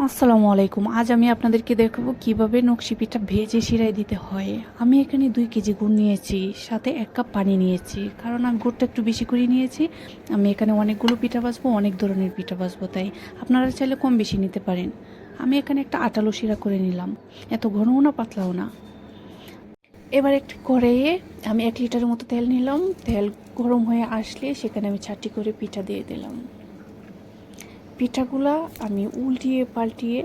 আসসালামু আলাইকুম। আজ আমি আপনাদেরকে দেখাবো কিভাবে নকশি পিঠা ভেজে শিরায় দিতে হয়। আমি এখানে 2 কেজি গুড় নিয়েছি, সাথে 1 কাপ পানি নিয়েছি। কারণ আমি গুড়টা একটু বেশি করে নিয়েছি। আমি এখানে অনেকগুলো পিঠা ভাজবো, অনেক ধরনের পিঠা ভাজবো, তাই আপনারা চাইলে কম বেশি নিতে পারেন। আমি এখানে একটা আটালো শিরা করে নিলাম, এত ঘনও না পাতলাও না। এবার একটি কড়াইয়ে আমি 1 লিটারের মতো তেল নিলাম। তেল গরম হয়ে আসলে সেখানে আমি 4টি করে পিঠা দিয়ে দিলাম। পিঠাগুলা আমি উল্টিয়ে পাল্টিয়ে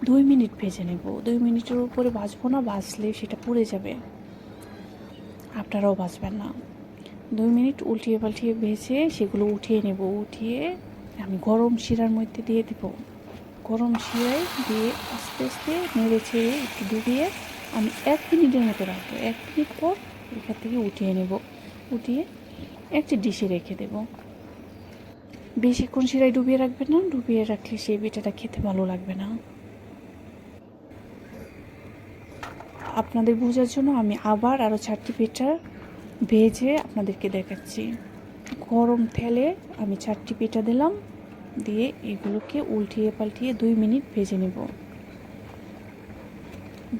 2 মিনিট ভেজে নেব। 2 মিনিটের উপরে ভাজবো না, ভাজলে সেটা পুড়ে যাবে, আপনারাও ভাজবেন না। 2 মিনিট উল্টিয়ে পাল্টিয়ে ভেজে সেগুলো উঠিয়ে নেব। উঠিয়ে আমি গরম শিরার মধ্যে দিয়ে দেব। গরম শিরায় দিয়ে আস্তে আস্তে নেড়ে ছেড়ে একটু ডুবিয়ে আমি 1 মিনিটের মতো রাখবো। 1 মিনিট পর এখান থেকে উঠিয়ে নেব। উঠিয়ে একটি ডিশে রেখে দেব। বেশিক্ষণ শিরায় ডুবিয়ে রাখবেন না, ডুবিয়ে রাখলে সেই পিঠাটা খেতে ভালো লাগবে না। আপনাদের বোঝার জন্য আমি আবার আরও 4টি পিঠা ভেজে আপনাদেরকে দেখাচ্ছি। গরম তেলে আমি 4টি পিঠা দিলাম, দিয়ে এগুলোকে উল্টিয়ে পাল্টিয়ে 2 মিনিট ভেজে নেব।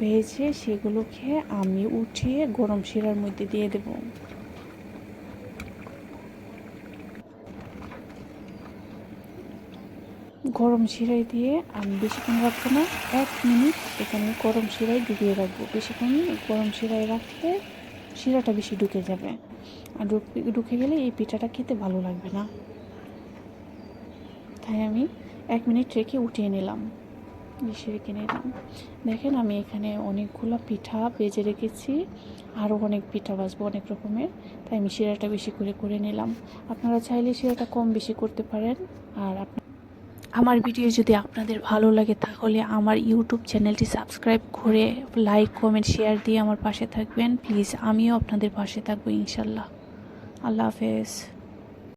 ভেজে সেগুলোকে আমি উঠিয়ে গরম শিরার মধ্যে দিয়ে দেব। গরম শিরায় দিয়ে আমি বেশিক্ষণ রাখবো না, 1 মিনিট এখানে গরম শিরায় ডুবিয়ে রাখবো। বেশিক্ষণ গরম শিরায় রাখলে শিরাটা বেশি ঢুকে যাবে, আর ঢুকে গেলে এই পিঠাটা খেতে ভালো লাগবে না। তাই আমি 1 মিনিট রেখে উঠিয়ে নিলাম, ডিশে রেখে নিলাম। দেখেন আমি এখানে অনেকগুলো পিঠা ভেজে রেখেছি, আরও অনেক পিঠা ভাজবো অনেক রকমের, তাই আমি শিরাটা বেশি করে করে নিলাম। আপনারা চাইলে শিরাটা কম বেশি করতে পারেন। আর আমার ভিডিও যদি আপনাদের ভালো লাগে তাহলে আমার ইউটিউব চ্যানেলটি সাবস্ক্রাইব করে লাইক কমেন্ট শেয়ার দিয়ে আমার পাশে থাকবেন প্লিজ। আমিও আপনাদের পাশে থাকবো ইনশাল্লাহ। আল্লাহ হাফেজ।